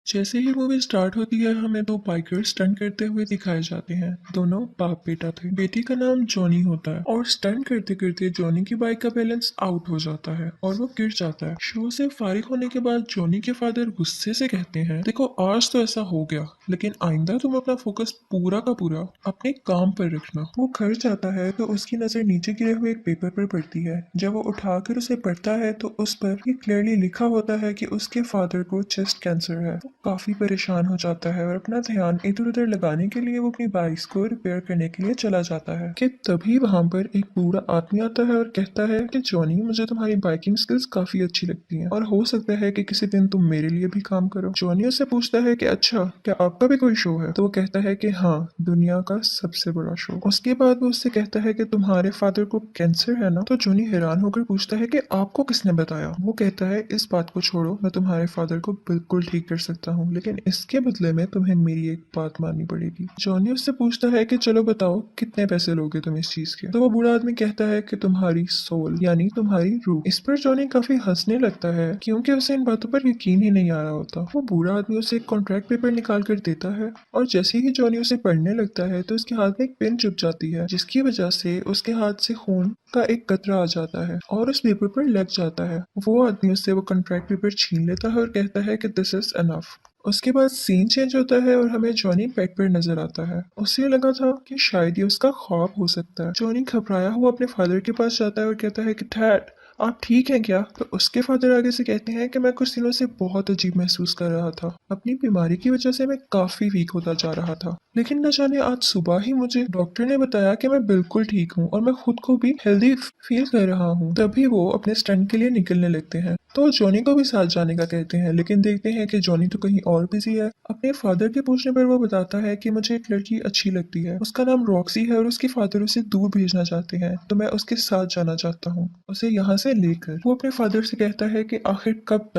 जैसे ही movie start होती है हमें दो बाइकर्स स्टंट करते हुए दिखाए जाते हैं। दोनों बाप बेटा थे। बेटी का नाम जॉनी होता है और स्टंट करते करते जॉनी की बाइक का बैलेंस आउट हो जाता है और वो गिर जाता है। शो से फारिग होने के बाद जॉनी के फादर गुस्से से कहते हैं, देखो आज तो ऐसा हो गया, लेकिन आइंदा तुम अपना फोकस पूरा का पूरा अपने काम पर रखना। वो घर जाता है तो उसकी नजर नीचे गिरे हुए एक पेपर पर पड़ती है। जब वो उठाकर उसे पढ़ता है तो उस पर ये क्लियरली लिखा होता है कि उसके फादर को चेस्ट कैंसर है। काफी परेशान हो जाता है और अपना ध्यान इधर उधर लगाने के लिए वो अपनी बाइक को रिपेयर करने के लिए चला जाता है कि तभी वहां पर एक बूढ़ा आदमी आता है और कहता है कि जॉनी, मुझे तुम्हारी बाइकिंग स्किल्स काफी अच्छी लगती हैं और हो सकता है कि किसी दिन तुम मेरे लिए भी काम करो। जॉनी उससे पूछता है कि अच्छा, क्या आपका भी कोई शो है? तो वो कहता है कि हाँ, दुनिया का सबसे बड़ा शो। उसके बाद वो उससे कहता है कि तुम्हारे फादर को कैंसर है ना? तो जॉनी हैरान होकर पूछता है कि आपको किसने बताया? वो कहता है, इस बात को छोड़ो, मैं तुम्हारे फादर को बिल्कुल ठीक कर सकता हूँ, लेकिन इसके बदले में तुम्हें मेरी एक बात माननी पड़ेगी। जॉनी उससे पूछता है कि चलो बताओ, कितने पैसे लोगे तुम इस चीज के? तो वो बूढ़ा आदमी कहता है कि तुम्हारी सोल, यानी तुम्हारी रूह। इस पर जॉनी काफी हंसने लगता है क्योंकि उसे इन बातों पर यकीन ही नहीं आ रहा होता। वो बूढ़ा आदमी उसे एक कॉन्ट्रैक्ट पेपर निकाल कर देता है और जैसे ही जॉनी उसे पढ़ने लगता है तो उसके हाथ में एक पेन चुभ जाती है, जिसकी वजह से उसके हाथ से खून का एक कतरा आ जाता है और उस पेपर पर लग जाता है। वो आदमी उससे वो कॉन्ट्रैक्ट पेपर छीन लेता है और कहता है कि दिस इज एनफ। उसके बाद सीन चेंज होता है और हमें जॉनी बेड पर नजर आता है। उसे लगा था कि शायद ये उसका ख्वाब हो सकता है। जॉनी घबराया हुआ अपने फादर के पास जाता है और कहता है कि डैड, आप ठीक हैं क्या? तो उसके फादर आगे से कहते हैं कि मैं कुछ दिनों से बहुत अजीब महसूस कर रहा था। अपनी बीमारी की वजह से मैं काफी वीक होता जा रहा था, लेकिन न जाने आज सुबह ही मुझे डॉक्टर ने बताया कि मैं बिल्कुल ठीक हूँ और मैं खुद को भी हेल्दी फील कर रहा हूँ। तभी वो अपने स्टंट के लिए निकलने लगते हैं तो जॉनी को भी साथ जाने का कहते हैं, लेकिन देखते हैं कि जॉनी तो कहीं और बिजी है। अपने फादर के पूछने पर वो बताता है कि मुझे एक लड़की अच्छी लगती है, उसका नाम रॉक्सी है और उसके फादर उसे दूर भेजना चाहते हैं, तो मैं उसके साथ जाना चाहता हूँ, उसे यहाँ से लेकर। वो अपने फादर से कहता है कि आखिर कब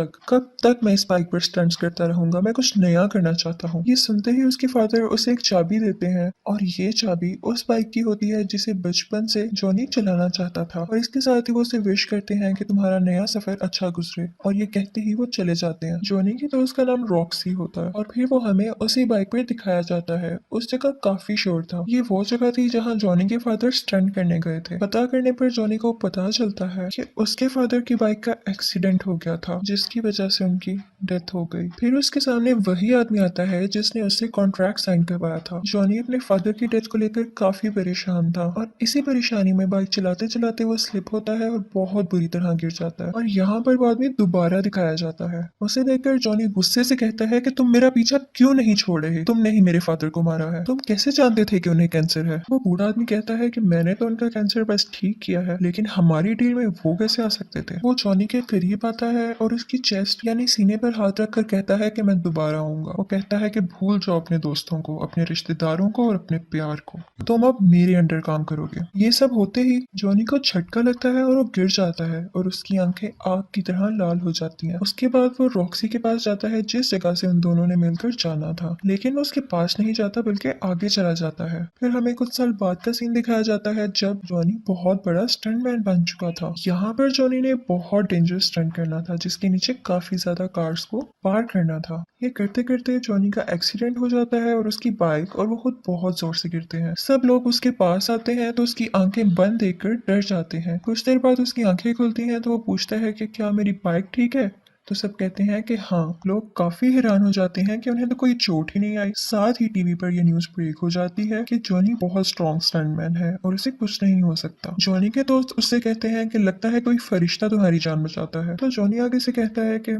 तक मैं इस बाइक पर स्टंट्स करता रहूंगा, मैं कुछ नया करना चाहता हूँ। ये सुनते ही उसके फादर उसे एक चाबी देते हैं और ये चाबी उस बाइक की होती है जिसे बचपन से जॉनी चलाना चाहता था, और इसके साथ ही वो उसे विश करते हैं कि तुम्हारा नया सफर अच्छा गुजरे, और ये कहते ही वो चले जाते हैं। जॉनी की दोस्त का नाम रॉक्सी होता है और फिर वो हमें उसी बाइक पर दिखाया जाता है। उस जगह काफी शोर था। ये वो जगह थी जहाँ जॉनी के फादर स्टंट करने गए थे। पता करने पर जॉनी को पता चलता है कि उसके फादर की बाइक का एक्सीडेंट हो गया था, जिसकी वजह से उनकी डेथ हो गई। फिर उसके सामने वही आदमी आता है जिसने उससे कॉन्ट्रैक्ट साइन करवाया था। जॉनी अपने फादर की डेथ को लेकर काफी परेशान था और इसी परेशानी में बाइक चलाते चलाते वो स्लिप होता है और बहुत बुरी तरह गिर जाता है, और यहाँ पर वो आदमी दोबारा दिखाया जाता है। उसे देखकर जॉनी गुस्से से कहता है कि तुम मेरा पीछा क्यों नहीं छोड़ रहे? तुमने ही मेरे फादर को मारा है, तुम कैसे जानते थे कि उन्हें कैंसर है? वो बूढ़ा आदमी कहता है कि मैंने तो उनका कैंसर बस ठीक किया है, लेकिन हमारी डील में वो कैसे आ सकते थे? वो जॉनी के करीब आता है और उसकी चेस्ट यानी सीने पर हाथ रखकर कहता है कि मैं दोबारा आऊंगा। वो कहता है कि भूल जाओ अपने दोस्तों को, अपने रिश्तेदारों को और अपने प्यार को, तुम अब मेरे अंडर काम करोगे। ये सब होते ही जॉनी को झटका लगता है और वो गिर जाता है और उसकी आंखें आग की तरह लाल हो जाती हैं। उसके बाद वो रॉक्सी के पास जाता है जिस जगह से उन दोनों ने मिलकर जाना था, लेकिन वो उसके पास नहीं जाता बल्कि आगे चला जाता है। फिर हमें कुछ साल बाद का सीन दिखाया जाता है जब जॉनी बहुत बड़ा स्टंटमैन बन चुका था। यहाँ पर जॉनी ने बहुत डेंजरस स्टंट करना था जिसके नीचे काफी ज्यादा कार्स को पार करना था। ये करते करते जॉनी का एक्सीडेंट हो जाता है और उसकी बाइक और वो खुद बहुत जोर से गिरते हैं। सब लोग उसके पास आते हैं तो उसकी आंखें बंद देखकर डर जाते हैं। कुछ देर बाद उसकी आंखें खुलती हैं तो वो पूछता है कि क्या मेरी बाइक ठीक है? तो सब कहते हैं कि हाँ। लोग काफी हैरान हो जाते हैं कि उन्हें तो कोई चोट ही नहीं आई। साथ ही टीवी पर यह न्यूज ब्रेक हो जाती है कि जॉनी बहुत स्ट्रॉन्ग स्टंटमैन है और उसे कुछ नहीं हो सकता। जॉनी के दोस्त उससे कहते हैं कि लगता है कोई फरिश्ता तुम्हारी जान बचाता है। तो जॉनी आगे से कहता है कि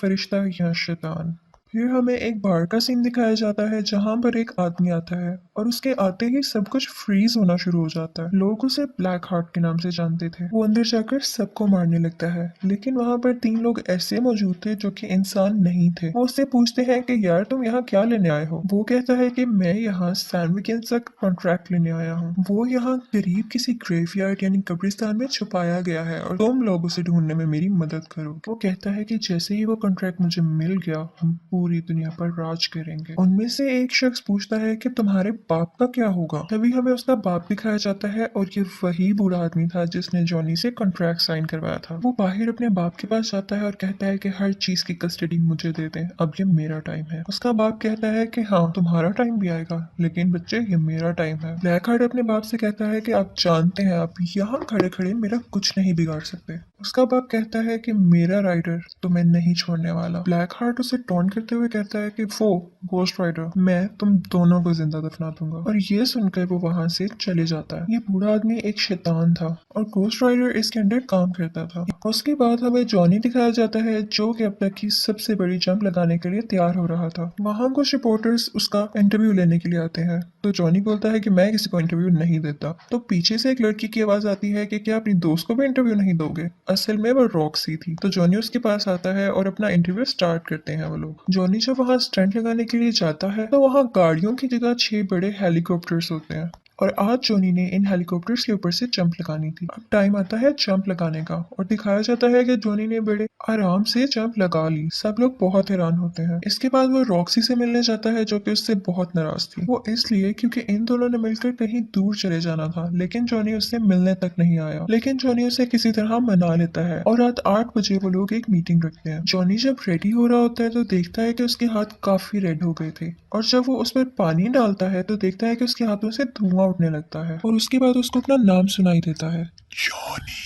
फरिश्ता या शैतान। फिर हमें एक बार का सीन दिखाया जाता है जहां पर एक आदमी आता है और उसके आते ही सब कुछ फ्रीज होना शुरू हो जाता है। लोग उसे ब्लैक हार्ट के नाम से जानते थे। वो अंदर जाकर सबको मारने लगता है, लेकिन वहां पर तीन लोग ऐसे मौजूद थे जो कि इंसान नहीं थे। वो उससे पूछते हैं कि यार तुम यहाँ क्या लेने आए हो? वो कहता है कि मैं यहाँ सैंडविच का कॉन्ट्रैक्ट लेने आया हूँ। वो यहाँ करीब किसी ग्रेवयार्ड यानी कब्रिस्तान में छुपाया गया है और तुम लोग उसे ढूंढने में मेरी मदद करो। वो कहता है कि जैसे ही वो कॉन्ट्रैक्ट मुझे मिल गया हम पूरी दुनिया पर राज करेंगे। उनमें से एक शख्स पूछता है कि तुम्हारे बाप का क्या होगा। तभी हमें उसका बाप दिखाया जाता है और ये वही बूढ़ा आदमी था जिसने जॉनी से कॉन्ट्रैक्ट साइन करवाया था। वो बाहर अपने बाप के पास जाता है और कहता है कि हर चीज की कस्टडी मुझे दे दें, अब ये मेरा टाइम है। उसका बाप कहता है कि हाँ तुम्हारा टाइम भी आएगा, लेकिन बच्चे ये मेरा टाइम है। ब्लैक हार्ट अपने बाप से कहता है कि आप जानते हैं आप यहाँ खड़े खड़े मेरा कुछ नहीं बिगाड़ सकते। उसका बाप कहता है कि मेरा राइडर तुम्हें नहीं छोड़ने वाला। ब्लैक हार्ट उसे टॉन्ट करते हुए कहता है कि वो गोस्ट राइडर मैं तुम दोनों को जिंदा दफना दूंगा, और ये सुनकर वो वहां से चले जाता है। ये बूढ़ा आदमी एक शैतान था और गोस्ट राइडर इसके अंडर काम करता था। उसके बाद हमें जॉनी दिखाया जाता है जो कि अब तक की सबसे बड़ी जंप लगाने के लिए तैयार हो रहा था। वहां कुछ रिपोर्टर्स उसका इंटरव्यू लेने के लिए आते हैं, तो जॉनी बोलता है कि मैं किसी को इंटरव्यू नहीं देता। तो पीछे से एक लड़की की आवाज आती है कि क्या अपनी दोस्त को भी इंटरव्यू नहीं दोगे। असल में वो रॉक्सी थी। तो जॉनी उसके पास आता है और अपना इंटरव्यू स्टार्ट करते हैं वो लोग। जॉनी जब वहाँ स्टंट लगाने के लिए जाता है तो वहाँ गाड़ियों की जगह 6 बड़े हेलीकॉप्टर्स होते हैं, और आज जॉनी ने इन हेलीकॉप्टर्स के ऊपर से जंप लगानी थी। अब टाइम आता है जंप लगाने का और दिखाया जाता है कि जॉनी ने बड़े आराम से जंप लगा ली। सब लोग बहुत हैरान होते हैं। इसके बाद वो रॉक्सी से मिलने जाता है जो कि उससे बहुत नाराज थी। वो इसलिए क्योंकि इन दोनों ने मिलकर कहीं दूर चले जाना था, लेकिन जॉनी उससे मिलने तक नहीं आया। लेकिन जॉनी उसे किसी तरह मना लेता है और रात 8 बजे वो लोग एक मीटिंग रखते हैं। जॉनी जब रेडी हो रहा होता है तो देखता है कि उसके हाथ काफी रेड हो गए थे, और जब वो उस पर पानी डालता है तो देखता है कि उसके हाथों से धुआं उठने लगता है, और उसके बाद उसको अपना नाम सुनाई देता है, जॉनी।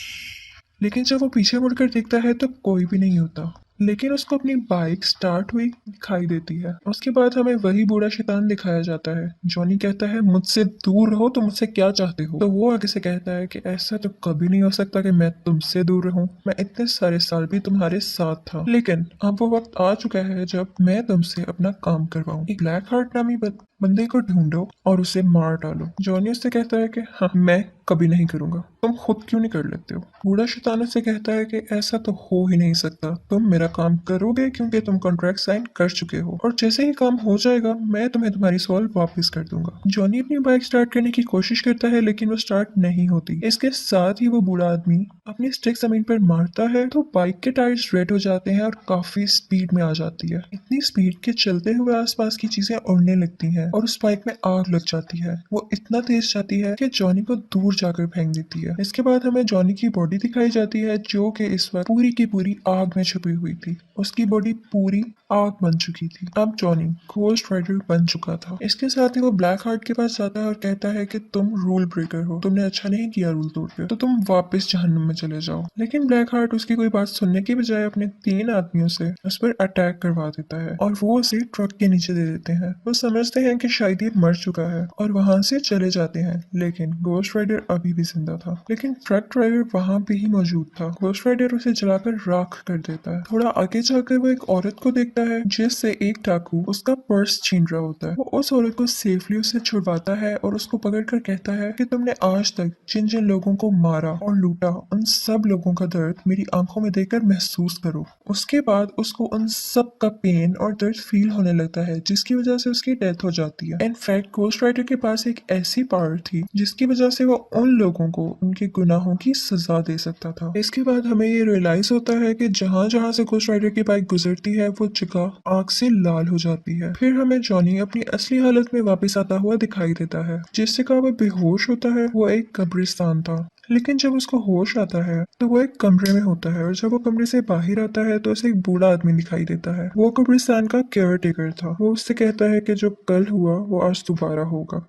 लेकिन जब वो पीछे मुड़कर देखता है तो कोई भी नहीं होता, लेकिन उसको अपनी बाइक स्टार्ट हुई दिखाई देती है। उसके बाद हमें वही बूढ़ा शैतान दिखाया जाता है। जॉनी कहता है मुझसे दूर रहो, तो मुझसे क्या चाहते हो। तो वो आगे से कहता है कि ऐसा तो कभी नहीं हो सकता कि मैं तुमसे दूर रहूं, मैं इतने सारे साल भी तुम्हारे साथ था, लेकिन अब वो वक्त आ चुका है जब मैं तुमसे अपना काम करवाऊं। एक ब्लैक हार्ट नामी बंदे को ढूंढो और उसे मार डालो। जॉनी उससे कहता है कि हाँ मैं कभी नहीं करूंगा, तुम खुद क्यों नहीं कर लेते हो। बूढ़ा शैतान उससे कहता है कि ऐसा तो हो ही नहीं सकता, तुम मेरा काम करोगे क्योंकि तुम कॉन्ट्रैक्ट साइन कर चुके हो, और जैसे ही काम हो जाएगा मैं तुम्हें तुम्हारी सोल वापस कर दूंगा। जॉनी अपनी बाइक स्टार्ट करने की कोशिश करता है लेकिन वो स्टार्ट नहीं होती। इसके साथ ही वो बूढ़ा आदमी अपनी स्टिक जमीन पर मारता है तो बाइक के टायर्स रेड हो जाते हैं और काफी स्पीड में आ जाती है। इतनी स्पीड के चलते हुए आसपास की चीजें उड़ने लगती हैं और उस बाइक में आग लग जाती है। वो इतना तेज जाती है कि जॉनी को दूर जाकर फेंक देती है। इसके बाद हमें जॉनी की बॉडी दिखाई जाती है जो कि इस वक्त पूरी की पूरी आग में छुपी हुई थी। उसकी बॉडी पूरी आग बन चुकी थी। अब जॉनी घोस्ट राइडर बन चुका था। इसके साथ ही वो ब्लैक हार्ट के पास जाता है और कहता है कि तुम रूल ब्रेकर हो, तुमने अच्छा नहीं किया रूल तोड़ के, तो तुम वापस जहन्नुम में चले जाओ। लेकिन ब्लैक हार्ट उसकी कोई बात सुनने की बजाय अपने 3 आदमियों से उस पर अटैक करवा देता है और वो उसे ट्रक के नीचे दे देते हैं। वो समझते हैं कि शायद ये मर चुका है और वहां से चले जाते हैं, लेकिन घोस्ट राइडर अभी भी जिंदा था। लेकिन ट्रक ड्राइवर वहां पे ही मौजूद था। घोस्ट राइडर उसे जलाकर राख कर देता है। थोड़ा आगे जाकर वो एक औरत को देखता है जिससे एक डाकू उसका पर्स छीन रहा होता है। वो उस औरत को सेफली उससे छुड़वाता है और उसको पकड़कर कहता है कि तुमने आज तक जिन जिन लोगों को मारा और लूटा उन सब लोगों का दर्द मेरी आंखों में देखकर महसूस करो। उसके बाद उसको उन सब का पेन और दर्द फील होने लगता है जिसकी वजह से उसकी डेथ हो जाती है। इनफैक्ट घोस्ट राइडर के पास एक ऐसी पावर थी जिसकी वजह से वो उन लोगों को उनके गुनाहों की सजा दे सकता था। इसके बाद हमें ये रियलाइज होता है कि जहाँ जहाँ से घोस्ट राइडर की बाइक गुजरती है वो जगह आग से लाल हो जाती है। फिर हमें जॉनी अपनी असली हालत में वापस आता हुआ दिखाई देता है। जिस जगह वो बेहोश होता है वो एक कब्रिस्तान था, लेकिन जब उसको होश आता है तो वो एक कमरे में होता है, और जब वो कमरे से बाहर आता है तो उसे एक बूढ़ा आदमी दिखाई देता है। वो कब्रिस्तान का केयर टेकर था। वो उससे कहता है कि जो कल हुआ वो आज दोबारा होगा।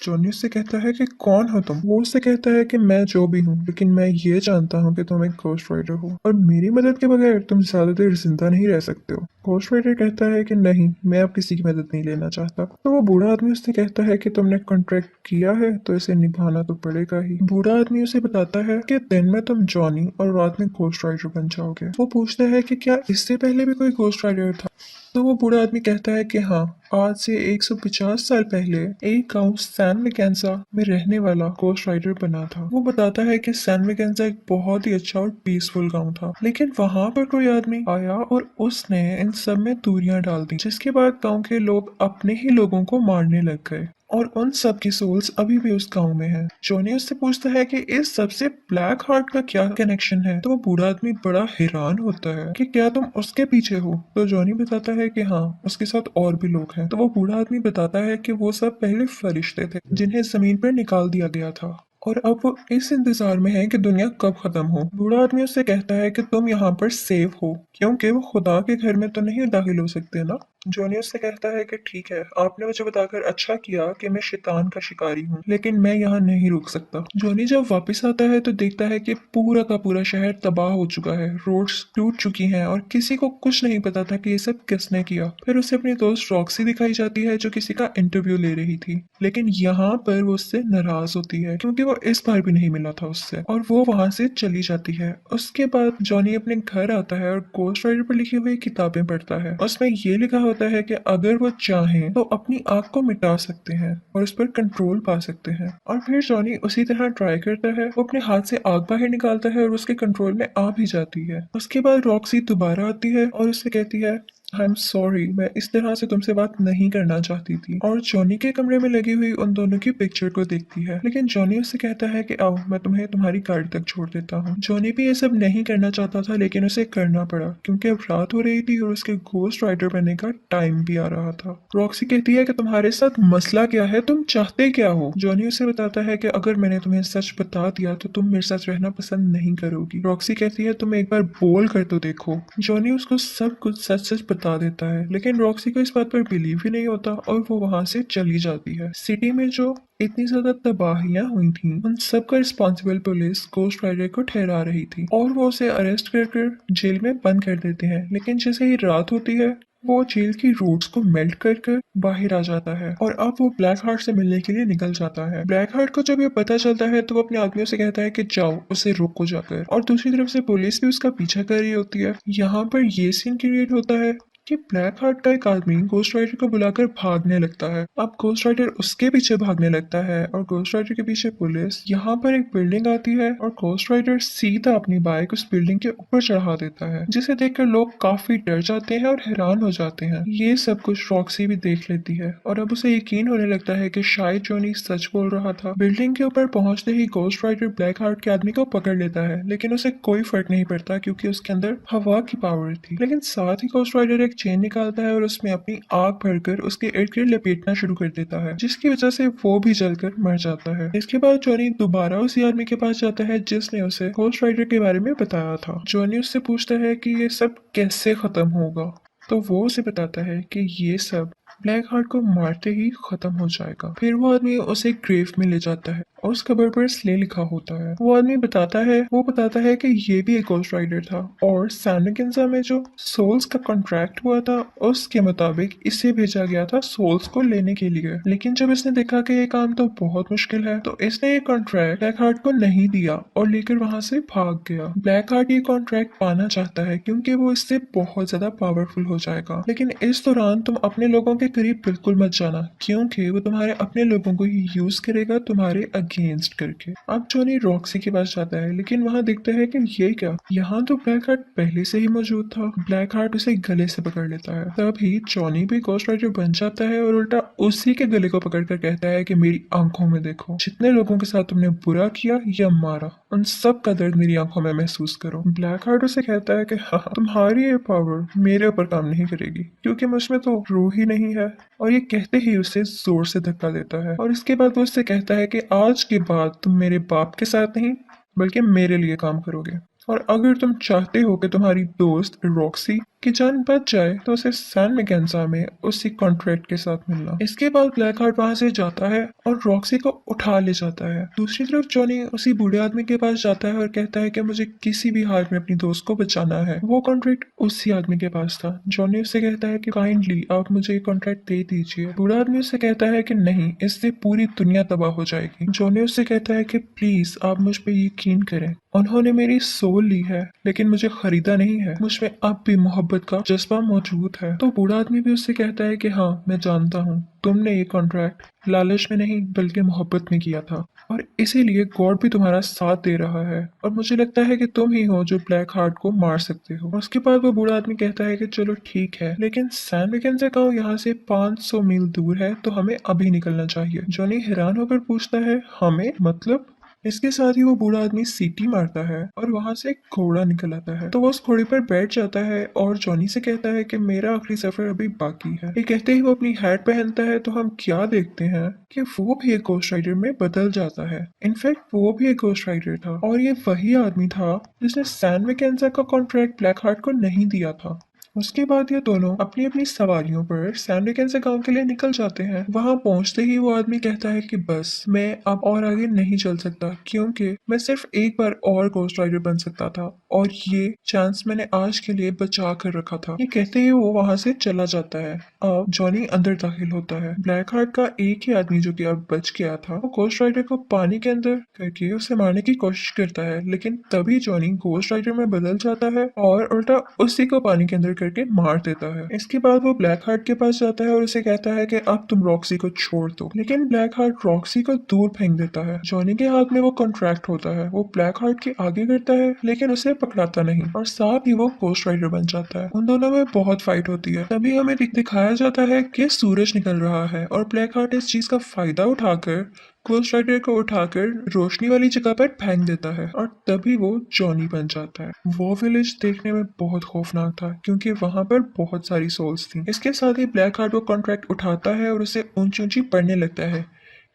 जॉनी उससे कहता है कि कौन हो तुम। वो उससे कहता है कि मैं जो भी हूँ, लेकिन मैं ये जानता हूँ कि तुम एक घोस्ट राइडर हो और मेरी मदद के बगैर तुम ज्यादा देर जिंदा नहीं रह सकते हो। घोस्ट राइडर कहता है कि नहीं, मैं अब किसी की मदद नहीं लेना चाहता। तो वो बूढ़ा आदमी उससे कहता है कि तुमने कॉन्ट्रैक्ट किया है तो इसे निभाना तो पड़ेगा ही। बूढ़ा आदमी उसे बताता है कि दिन में तुम जॉनी और रात में घोस्ट राइडर बन जाओगे। वो पूछता है कि क्या इससे पहले भी कोई घोस्ट राइडर था। तो वो बूढ़ा आदमी कहता है कि हाँ, आज से 150 साल पहले एक गांव सैन विकेंसा में रहने वाला घोस्ट राइडर बना था। वो बताता है कि सैन विकेंसा एक बहुत ही अच्छा और पीसफुल गांव था, लेकिन वहां पर कोई आदमी आया और उसने इन सब में दूरियां डाल दी, जिसके बाद गांव के लोग अपने ही लोगों को मारने लग गए और उन सब की सोल्स अभी भी उस गांव में है। जॉनी उससे पूछता है कि इस सबसे ब्लैक हार्ट का क्या कनेक्शन है। तो वो बूढ़ा आदमी बड़ा हैरान होता है कि क्या तुम उसके पीछे हो। तो जॉनी बताता है है कि हाँ उसके साथ और भी लोग हैं। तो वो बूढ़ा आदमी बताता है कि वो सब पहले फरिश्ते थे जिन्हें जमीन पर निकाल दिया गया था और अब वो इस इंतजार में है कि दुनिया कब खत्म हो। बूढ़ा आदमी उससे कहता है कि तुम यहाँ पर सेफ हो क्योंकि वो खुदा के घर में तो नहीं दाखिल हो सकते ना। जॉनी उससे कहता है कि ठीक है, आपने मुझे बताकर अच्छा किया कि मैं शैतान का शिकारी हूँ, लेकिन मैं यहाँ नहीं रुक सकता। जॉनी जब वापस आता है तो देखता है कि पूरा का पूरा शहर तबाह हो चुका है, रोड्स टूट चुकी हैं और किसी को कुछ नहीं पता था कि ये सब किसने किया। फिर उसे अपनी दोस्त रॉक्सी दिखाई जाती है जो किसी का इंटरव्यू ले रही थी, लेकिन यहाँ पर वो उससे नाराज होती है क्योंकि वो इस बार भी नहीं मिला था उससे और वो वहां से चली जाती है। उसके बाद जॉनी अपने घर आता है और गोस्ट राइडर पर लिखी हुई किताबें पढ़ता है। उसमें ये लिखा होता है कि अगर वो चाहें तो अपनी आग को मिटा सकते हैं और उस पर कंट्रोल पा सकते हैं। और फिर जॉनी उसी तरह ट्राई करता है, वो अपने हाथ से आग बाहर निकालता है और उसके कंट्रोल में आ भी जाती है। उसके बाद रॉक्सी दोबारा आती है और उससे कहती है आई एम सॉरी, मैं इस तरह से तुमसे बात नहीं करना चाहती थी, और जॉनी के कमरे में लगी हुई उन दोनों की पिक्चर को देखती है। लेकिन जॉनी उससे कहता है कि आओ मैं तुम्हें तुम्हारी गाड़ी तक छोड़ देता हूँ। जॉनी भी ये सब नहीं करना चाहता था लेकिन उसे करना पड़ा क्योंकि अब रात हो रही थी और उसके घोस्ट राइडर बनने का टाइम भी आ रहा था। रॉक्सी कहती है कि तुम्हारे साथ मसला क्या है, तुम चाहते क्या हो। जॉनी उसे बताता है कि अगर मैंने तुम्हें सच बता दिया तो तुम मेरे साथ रहना पसंद नहीं करोगी। रॉक्सी कहती है तुम एक बार बोल कर तो देखो। जॉनी उसको सब कुछ सच सच बता देता है लेकिन रॉक्सी को इस बात पर बिलीव ही नहीं होता और वो वहां से चली जाती है। सिटी में जो इतनी ज्यादा तबाहियां हुई थी उन सब का रिस्पॉन्सिबल पुलिस गोस्ट राइडर को ठहरा रही थी और वो उसे अरेस्ट कर जेल में बंद कर देते हैं। लेकिन जैसे ही रात होती है वो जेल की रूट्स को मेल्ट कर बाहर आ जाता है और अब वो ब्लैक हार्ट से मिलने के लिए निकल जाता है। ब्लैक हार्ट को जब ये पता चलता है तो वो अपने आदमियों से कहता है कि जाओ उसे रोको जाकर, और दूसरी तरफ से पुलिस भी उसका पीछा कर रही होती है। यहाँ पर ये सीन क्रिएट होता है कि ब्लैक हार्ट का एक आदमी गोस्ट राइडर को बुलाकर भागने लगता है। अब गोस्ट राइडर उसके पीछे भागने लगता है और गोस्ट राइडर के पीछे पुलिस। यहाँ पर एक बिल्डिंग आती है और गोस्ट राइडर सीधा अपनी बाइक उस बिल्डिंग के ऊपर चढ़ा देता है, जिसे देखकर लोग काफी डर जाते हैं और हैरान हो जाते हैं। ये सब कुछ रॉक्सी भी देख लेती है और अब उसे यकीन होने लगता है कि शायद जॉनी सच बोल रहा था। बिल्डिंग के ऊपर पहुंचते ही गोस्ट राइडर ब्लैक हार्ट के आदमी को पकड़ लेता है लेकिन उसे कोई फर्क नहीं पड़ता क्योंकि उसके अंदर हवा की पावर थी। लेकिन साथ ही गोस्ट राइडर एक चेन निकालता है और उसमें अपनी आग भरकर उसके इर्द गिर्द लपेटना शुरू कर देता है, जिसकी वजह से वो भी जलकर मर जाता है। इसके बाद जॉनी दोबारा उसी आदमी के पास जाता है जिसने उसे गोस्ट राइडर के बारे में बताया था। जॉनी उससे पूछता है कि ये सब कैसे खत्म होगा, तो वो उसे बताता है कि ये सब ब्लैक हार्ट को मारते ही खत्म हो जाएगा। फिर वो आदमी उसे ग्रेव में ले जाता है और उस कबर पर स्ले लिखा होता है। वो आदमी बताता है कि ये भी एक गोस्ट राइडर था और सैनकिंजा में जो सोल्स का कॉन्ट्रैक्ट हुआ था उसके मुताबिक इसे भेजा गया था सोल्स को लेने के लिए। लेकिन जब इसने देखा कि ये काम तो बहुत मुश्किल है तो इसने ये कॉन्ट्रैक्ट ब्लैक हार्ट को नहीं दिया और लेकर वहां से भाग गया। ब्लैक हार्ट ये कॉन्ट्रैक्ट पाना चाहता है क्योंकि वो इससे बहुत ज्यादा पावरफुल हो जाएगा। लेकिन इस दौरान तुम अपने लोगों के करीब बिल्कुल मत जाना क्योंकि वो तुम्हारे अपने लोगों को ही यूज करेगा तुम्हारे अगेंस्ट करके। अब जॉनी रॉक्सी के पास जाता है लेकिन वहां देखता है कि ये क्या, यहाँ तो ब्लैक हार्ट पहले से ही मौजूद था। ब्लैक हार्ट उसे गले से पकड़ लेता है। तभी जॉनी भी गोस्ट राइडर बन जाता है और उल्टा उसी के गले को पकड़कर कहता है कि मेरी आंखों में देखो, जितने लोगों के साथ तुमने बुरा किया या मारा उन सब का दर्द मेरी आंखों में महसूस करो। ब्लैक हार्ट उसे कहता है कि हाँ तुम्हारी ये पावर मेरे ऊपर काम नहीं करेगी क्योंकि मुझमें तो रूह ही नहीं है, और ये कहते ही उसे जोर से धक्का देता है। और इसके बाद वो उससे कहता है कि आज के बाद तुम मेरे बाप के साथ नहीं बल्कि मेरे लिए काम करोगे, और अगर तुम चाहते हो कि तुम्हारी दोस्त रॉक्सी की जान बच जाए तो उसे सैन मैकेन्जा में उसी कॉन्ट्रैक्ट के साथ मिलना। इसके बाद ब्लैक हार्ट वहां से जाता है और रॉक्सी को उठा ले जाता है। दूसरी तरफ जॉनी उसी बूढ़े आदमी के पास जाता है और कहता है कि मुझे किसी भी हाल में अपनी दोस्त को बचाना है। वो कॉन्ट्रैक्ट उसी आदमी के पास था। जॉनी उससे कहता है कि काइंडली आप मुझे ये कॉन्ट्रैक्ट दे दीजिए। बूढ़ा आदमी उससे कहता है कि नहीं, इससे पूरी दुनिया तबाह हो जाएगी। जॉनी उससे कहता है कि प्लीज आप मुझ पर यकीन करें, उन्होंने मेरी सोल ली है लेकिन मुझे खरीदा नहीं है, मुझ में अब भी मोहब्बत का जज्बा मौजूद है। तो बूढ़ा आदमी भी उससे कहता है कि हाँ मैं जानता हूँ तुमने ये कॉन्ट्रैक्ट लालच में नहीं बल्कि मोहब्बत में किया था और इसीलिए गॉड भी तुम्हारा साथ दे रहा है, और मुझे लगता है कि तुम ही हो जो ब्लैक हार्ट को मार सकते हो। उसके बाद वो बूढ़ा आदमी कहता है कि चलो ठीक है, लेकिन सैन मैकेन्जा गांव यहाँ से 500 मील दूर है तो हमें अभी निकलना चाहिए। जॉनी हैरान होकर पूछता है हमें मतलब, इसके साथ ही वो बूढ़ा आदमी सीटी मारता है और वहां से एक घोड़ा निकल आता है। तो वो उस घोड़े पर बैठ जाता है और जॉनी से कहता है कि मेरा आखिरी सफर अभी बाकी है। ये कहते ही वो अपनी हैट पहनता है तो हम क्या देखते हैं कि वो भी एक घोस्ट राइडर में बदल जाता है। इनफैक्ट वो भी एक घोस्ट राइडर था और ये वही आदमी था जिसने सैन मैकेन्जा का कॉन्ट्रैक्ट ब्लैक हार्ट को नहीं दिया था। उसके बाद ये दोनों अपनी अपनी सवारियों पर सैंडविकन से गांव के लिए निकल जाते हैं। वहां पहुंचते ही वो आदमी कहता है कि बस मैं अब और आगे नहीं चल सकता क्योंकि मैं सिर्फ एक बार और घोस्ट राइडर बन सकता था और ये चांस मैंने आज के लिए बचा कर रखा था। ये कहते ही वो वहां से चला जाता है। अब जॉनी अंदर दाखिल होता है। ब्लैक हार्ट का एक ही आदमी जो कि अब बच गया था वो घोस्ट राइडर को पानी के अंदर करके उसे मारने की कोशिश करता है, लेकिन तभी जॉनी घोस्ट राइडर में बदल जाता है और उल्टा उसी को पानी के अंदर करके मार देता है। इसके बाद वो ब्लैक हार्ट के पास जाता है और उसे कहता है कि अब तुम रॉक्सी को छोड़ दो, लेकिन ब्लैक हार्ट रॉक्सी को दूर फेंक देता है। जॉनी के हाथ में वो कॉन्ट्रैक्ट होता है। वो ब्लैक हार्ट के आगे करता है लेकिन उसे पकड़ाता नहीं और साथ ही वो घोस्ट राइडर बन जाता है। उन दोनों में बहुत फाइट होती है। तभी हमें दिखाया जाता है कि सूरज निकल रहा है और ब्लैक हार्ट इस चीज का फायदा उठाकर घोस्ट राइडर को उठाकर रोशनी वाली जगह पर फेंक देता है और तभी वो जॉनी बन जाता है। वो विलेज देखने में बहुत खौफनाक था क्योंकि वहां पर बहुत सारी सोल्स थी। इसके साथ ही ब्लैक हार्ट वो कॉन्ट्रैक्ट उठाता है और उसे ऊंची ऊंची पढ़ने लगता है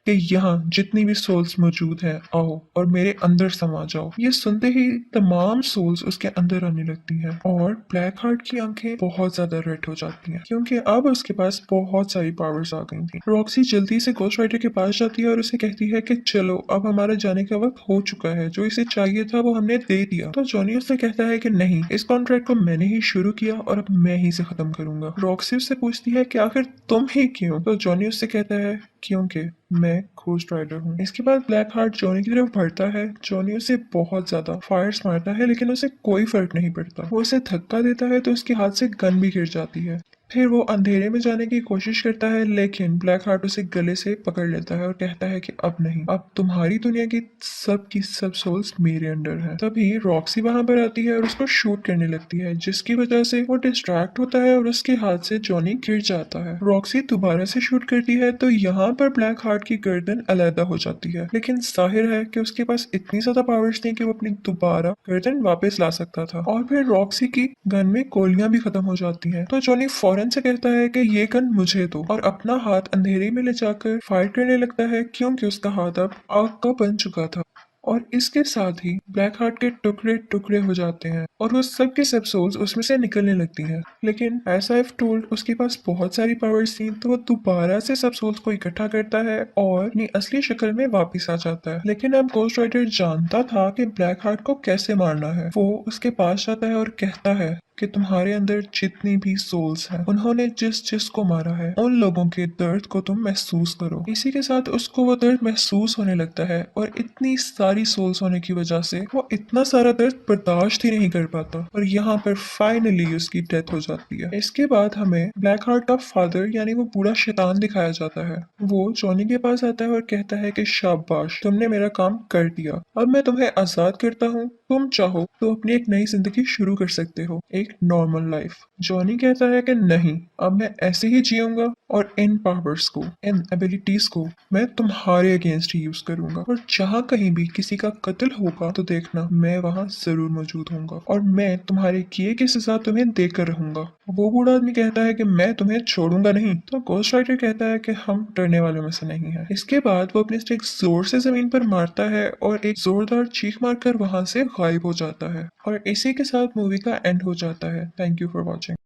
कि यहाँ जितनी भी सोल्स मौजूद हैं आओ और मेरे अंदर समा जाओ। ये सुनते ही तमाम सोल्स उसके अंदर आने लगती हैं और ब्लैक हार्ट की आंखें बहुत ज्यादा रेड हो जाती हैं क्योंकि अब उसके पास बहुत सारी पावर्स आ गई थी। रॉक्सी जल्दी से घोस्ट राइडर के पास जाती है और उसे कहती है कि चलो अब हमारा जाने का वक्त हो चुका है, जो इसे चाहिए था वो हमने दे दिया। तो जॉनी उससे कहता है कि नहीं, इस कॉन्ट्रैक्ट को मैंने ही शुरू किया और अब मैं ही से खत्म करूंगा। रॉक्सी उससे पूछती है कि आखिर तुम ही क्यों? तो जॉनी उससे कहता है क्योंकि मैं घोस्ट राइडर हूँ। इसके बाद ब्लैक हार्ट जॉनी की तरफ बढ़ता है। जॉनी उसे बहुत ज्यादा फायर्स मारता है लेकिन उसे कोई फर्क नहीं पड़ता। वो उसे धक्का देता है तो उसके हाथ से गन भी गिर जाती है। फिर वो अंधेरे में जाने की कोशिश करता है लेकिन ब्लैक हार्ट उसे गले से पकड़ लेता है और कहता है कि अब नहीं, अब तुम्हारी दुनिया की सब सोल्स मेरे अंडर है। तभी रॉक्सी वहां पर आती है और उसको शूट करने लगती है जिसकी वजह से वो डिस्ट्रैक्ट होता है और उसके हाथ से जॉनी गिर जाता है। रॉक्सी दोबारा से शूट करती है तो यहाँ पर ब्लैक हार्ट की गर्दन अलहदा हो जाती है, लेकिन जाहिर है कि उसके पास इतनी ज्यादा पावर्स थी कि वो अपनी दोबारा गर्दन वापस ला सकता था। और फिर रॉक्सी की गन में गोलियां भी खत्म हो जाती हैं तो जॉनी फौरन से कहता है कि ये गन मुझे दो और अपना हाथ अंधेरे में ले जाकर फायर करने लगता है क्योंकि उसका हाथ अब आग का बन चुका था। और इसके साथ ही ब्लैक हार्ट के टुकड़े टुकड़े हो जाते हैं और वो सब के सब सोल्स उसमें से निकलने लगती हैं। लेकिन एज आई टोल्ड उसके पास बहुत सारी पावर्स थी तो वो दोबारा से सब सोल्स को इकट्ठा करता है और अपनी असली शक्ल में वापस आ जाता है। लेकिन अब घोस्ट राइडर जानता था कि ब्लैक हार्ट को कैसे मारना है। वो उसके पास जाता है और कहता है कि तुम्हारे अंदर जितनी भी सोल्स हैं उन्होंने जिस जिस को मारा है उन लोगों के दर्द को तुम महसूस करो। इसी के साथ उसको वो दर्द महसूस होने लगता है और इतनी सारी सोल्स होने की वजह से वो इतना सारा दर्द बर्दाश्त ही नहीं कर पाता और यहाँ पर फाइनली उसकी डेथ हो जाती है। इसके बाद हमें ब्लैक हार्ट का फादर यानी वो बूढ़ा शैतान दिखाया जाता है। वो जॉनी के पास आता है और कहता है कि शाबाश, तुमने मेरा काम कर दिया, अब मैं तुम्हें आजाद करता हूँ, तुम चाहो तो अपनी एक नई जिंदगी शुरू कर सकते हो, एक नॉर्मल लाइफ। जॉनी कहता है कि नहीं, अब मैं ऐसे ही जीऊंगा और इन पावर्स को, इन एबिलिटीज को मैं तुम्हारे अगेंस्ट ही यूज करूंगा और जहाँ कहीं भी किसी का कत्ल होगा तो देखना मैं वहां जरूर मौजूद होऊंगा और मैं तुम्हारे किए की सजा तुम्हें देकर रहूंगा। वो बूढ़ा आदमी कहता है कि मैं तुम्हें छोड़ूंगा नहीं। तो घोस्ट राइडर कहता है कि हम डरने वालों में से नहीं है। इसके बाद वो अपने स्टिक जोर से जमीन पर मारता है और एक जोरदार चीख मारकर वहां से गायब हो जाता है और इसी के साथ मूवी का एंड हो जाता है। Thank you for watching.